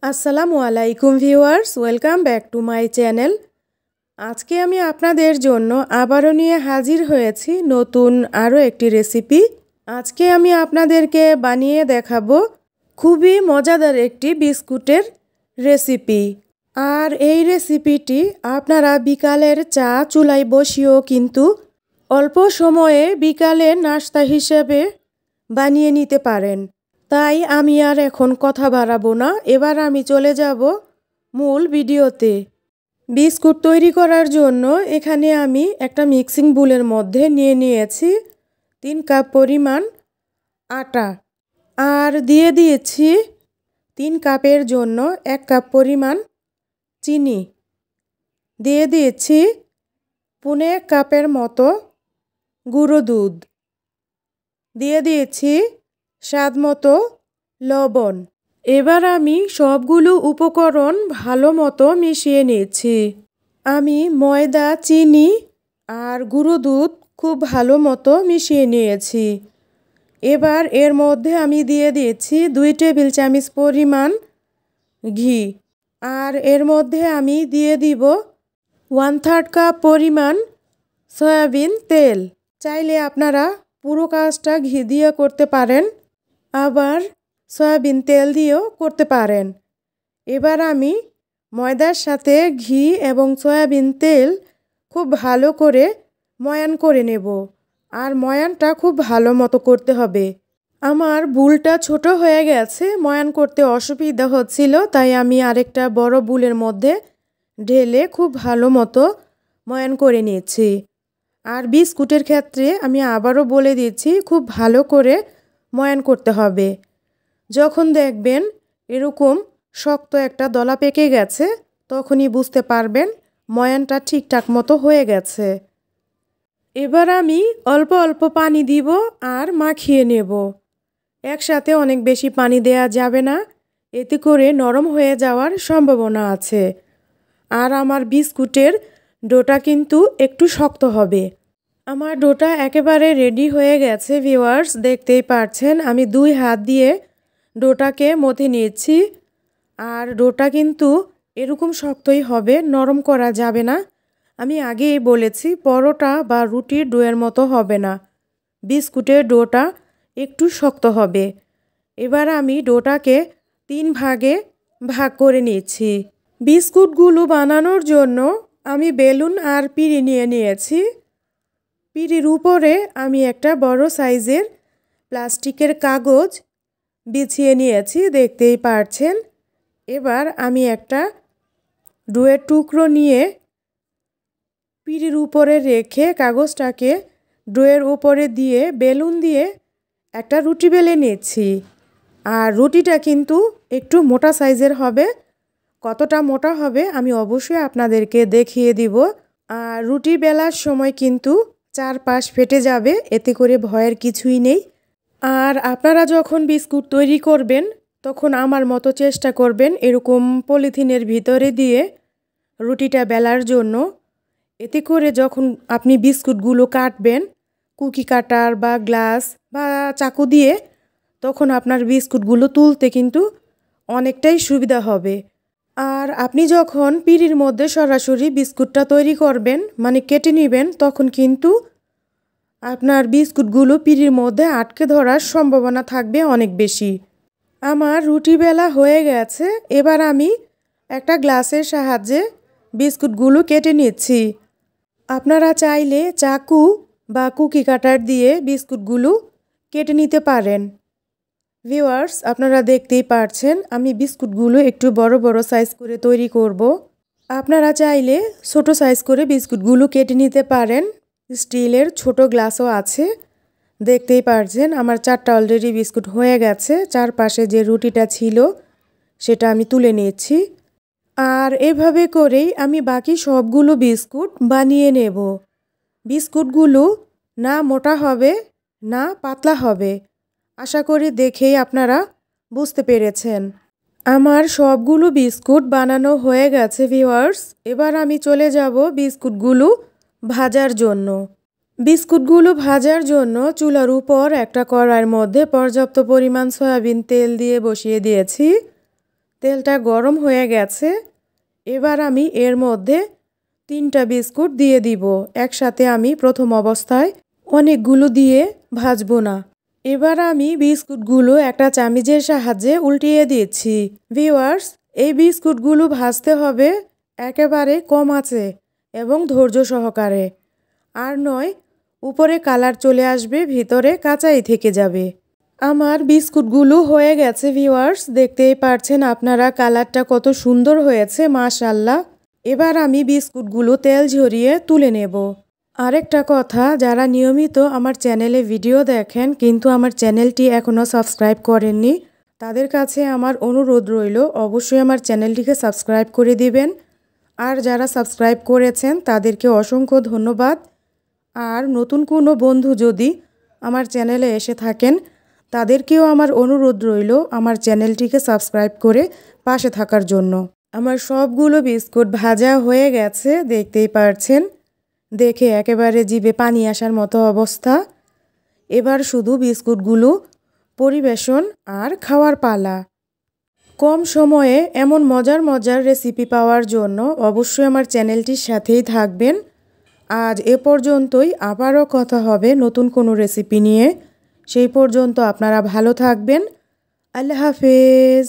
আসসালামু আলাইকুম viewers, welcome back to my channel. আজকে আমি আপনাদের জন্য আবারও নিয়ে হাজির হয়েছি নতুন আরও একটি রেসিপি। আজকে আমি আপনাদেরকে বানিয়ে দেখাবো খুবই মজাদার একটি বিস্কুটের রেসিপি। আর এই রেসিপিটি আপনারা বিকালের চা চুলায় বসিয়েও কিন্তু অল্প সময়ে বিকালের নাস্তা হিসেবে বানিয়ে নিতে পারেন। তাই আমি আর এখন কথা বাড়াবো না, এবার আমি চলে যাব মূল ভিডিওতে। বিস্কুট তৈরি করার জন্য এখানে আমি একটা মিক্সিং বুলের মধ্যে নিয়ে নিয়েছি 3 কাপ পরিমাণ আটা, আর দিয়ে দিয়েছি 3 কাপের জন্য 1 কাপ পরিমাণ চিনি, দিয়ে দিয়েছি 1/4 কাপের মতো গুঁড়ো দুধ, দিয়ে দিয়েছি স্বাদ মতো লবণ। এবার আমি সবগুলো উপকরণ ভালো মতো মিশিয়ে নিচ্ছি। আমি ময়দা, চিনি আর গুঁড়ো দুধ খুব ভালো মতো মিশিয়ে নিয়েছি। এবার এর মধ্যে আমি দিয়ে দিয়েছি 2 টেবিল চামচ পরিমাণ ঘি, আর এর মধ্যে আমি দিয়ে দিব 1/3 কাপ পরিমাণ সয়াবিন তেল। চাইলে আপনারা পুরো কাজটা ঘি দিয়ে করতে পারেন, আবার সয়াবিন তেল দিয়েও করতে পারেন। এবার আমি ময়দার সাথে ঘি এবং সয়াবিন তেল খুব ভালো করে ময়ান করে নেব, আর ময়ানটা খুব ভালো মতো করতে হবে। আমার বুলটা ছোট হয়ে গেছে, ময়ান করতে অসুবিধা হচ্ছিল, তাই আমি আরেকটা বড় বুলের মধ্যে ঢেলে খুব ভালো মতো ময়ান করে নিয়েছি। আর বিস্কুটের ক্ষেত্রে আমি আবারও বলে দিচ্ছি, খুব ভালো করে ময়ান করতে হবে। যখন দেখবেন এরকম শক্ত একটা দলা পেকে গেছে, তখনই বুঝতে পারবেন ময়ানটা ঠিকঠাক মতো হয়ে গেছে। এবার আমি অল্প অল্প পানি দিব আর মাখিয়ে নেব। একসাথে অনেক বেশি পানি দেয়া যাবে না, এতে করে নরম হয়ে যাওয়ার সম্ভাবনা আছে। আর আমার বিস্কুটের ডোটা কিন্তু একটু শক্ত হবে। আমার ডোটা একেবারে রেডি হয়ে গেছে ভিউয়ার্স, দেখতেই পারছেন আমি 2 হাত দিয়ে ডোটাকে মথে নিয়েছি। আর ডোটা কিন্তু এরকম শক্তই হবে, নরম করা যাবে না। আমি আগেই বলেছি পরোটা বা রুটির ডোয়ের মতো হবে না, বিস্কুটের ডোটা একটু শক্ত হবে। এবার আমি ডোটাকে 3 ভাগে ভাগ করে নিয়েছি। বিস্কুটগুলো বানানোর জন্য আমি বেলুন আর পিঁড়ি নিয়ে নিয়েছি। পিঁড়ির উপরে আমি একটা বড় সাইজের প্লাস্টিকের কাগজ বিছিয়ে নিয়েছি, দেখতেই পারছেন। এবার আমি একটা ডোয়ের টুকরো নিয়ে পিঁড়ির উপরে রেখে কাগজটাকে ডোয়ের উপরে দিয়ে বেলুন দিয়ে একটা রুটি বেলে নিচ্ছি। আর রুটিটা কিন্তু একটু মোটা সাইজের হবে, কতটা মোটা হবে আমি অবশ্যই আপনাদেরকে দেখিয়ে দিব। আর রুটি বেলার সময় কিন্তু 4 পাশ ফেটে যাবে, এতে করে ভয়ের কিছুই নেই। আর আপনারা যখন বিস্কুট তৈরি করবেন তখন আমার মতো চেষ্টা করবেন এরকম পলিথিনের ভিতরে দিয়ে রুটিটা বেলার জন্য। এতে করে যখন আপনি বিস্কুটগুলো কাটবেন কুকি কাটার বা গ্লাস বা চাকু দিয়ে, তখন আপনার বিস্কুটগুলো তুলতে কিন্তু অনেকটাই সুবিধা হবে। আর আপনি যখন পিঁড়ির মধ্যে সরাসরি বিস্কুটটা তৈরি করবেন, মানে কেটে নেবেন, তখন কিন্তু আপনার বিস্কুটগুলো পিঁড়ির মধ্যে আটকে ধরার সম্ভাবনা থাকবে অনেক বেশি। আমার রুটি বেলা হয়ে গেছে, এবার আমি একটা গ্লাসের সাহায্যে বিস্কুটগুলো কেটে নিচ্ছি। আপনারা চাইলে চাকু বা কুকি কাটার দিয়ে বিস্কুটগুলো কেটে নিতে পারেন। ভিউয়ার্স, আপনারা দেখতেই পারছেন আমি বিস্কুটগুলো একটু বড় বড় সাইজ করে তৈরি করব। আপনারা চাইলে ছোট সাইজ করে বিস্কুটগুলো কেটে নিতে পারেন। স্টিলের ছোট গ্লাসও আছে, দেখতেই পারছেন আমার 4টা অলরেডি বিস্কুট হয়ে গেছে। চারপাশে যে রুটিটা ছিল সেটা আমি তুলে নিয়েছি। আর এভাবে করেই আমি বাকি সবগুলো বিস্কুট বানিয়ে নেব। বিস্কুটগুলো না মোটা হবে না পাতলা হবে, আশা করি দেখেই আপনারা বুঝতে পেরেছেন। আমার সবগুলো বিস্কুট বানানো হয়ে গেছে ভিউয়ার্স। এবার আমি চলে যাব বিস্কুটগুলো ভাজার জন্য। বিস্কুটগুলো ভাজার জন্য চুলার উপর একটা কড়াইয়ের মধ্যে পর্যাপ্ত পরিমাণ সয়াবিন তেল দিয়ে বসিয়ে দিয়েছি। তেলটা গরম হয়ে গেছে। এবার আমি এর মধ্যে 3টা বিস্কুট দিয়ে দিব। একসাথে আমি প্রথম অবস্থায় অনেকগুলো দিয়ে ভাজবো না। এবার আমি বিস্কুটগুলো একটা চামিচের সাহায্যে উল্টিয়ে দিচ্ছি। ভিউয়ার্স, এই বিস্কুটগুলো ভাজতে হবে একেবারে কম আঁচে এবং ধৈর্য সহকারে। আর নয় উপরে কালার চলে আসবে, ভিতরে কাঁচাই থেকে যাবে। আমার বিস্কুটগুলো হয়ে গেছে ভিউয়ার্স, দেখতেই পারছেন আপনারা কালারটা কত সুন্দর হয়েছে মাশাআল্লাহ। এবার আমি বিস্কুটগুলো তেল ঝরিয়ে তুলে নেব। আরেকটা কথা, যারা নিয়মিত আমার চ্যানেলে ভিডিও দেখেন কিন্তু আমার চ্যানেলটি এখনও সাবস্ক্রাইব করেননি, তাদের কাছে আমার অনুরোধ রইল অবশ্যই আমার চ্যানেলটিকে সাবস্ক্রাইব করে দিবেন। আর যারা সাবস্ক্রাইব করেছেন তাদেরকে অসংখ্য ধন্যবাদ। আর নতুন কোনো বন্ধু যদি আমার চ্যানেলে এসে থাকেন তাদেরকেও আমার অনুরোধ রইল আমার চ্যানেলটিকে সাবস্ক্রাইব করে পাশে থাকার জন্য। আমার সবগুলো বিস্কুট ভাজা হয়ে গেছে, দেখতেই পারছেন। দেখে একেবারে জিভে পানি আসার মতো অবস্থা। এবার শুধু বিস্কুটগুলো পরিবেশন আর খাওয়ার পালা। কম সময়ে এমন মজার মজার রেসিপি পাওয়ার জন্য অবশ্যই আমার চ্যানেলটির সাথেই থাকবেন। আজ এ পর্যন্তই, আবারও কথা হবে নতুন কোনো রেসিপি নিয়ে। সেই পর্যন্ত আপনারা ভালো থাকবেন। আল্লাহ হাফেজ।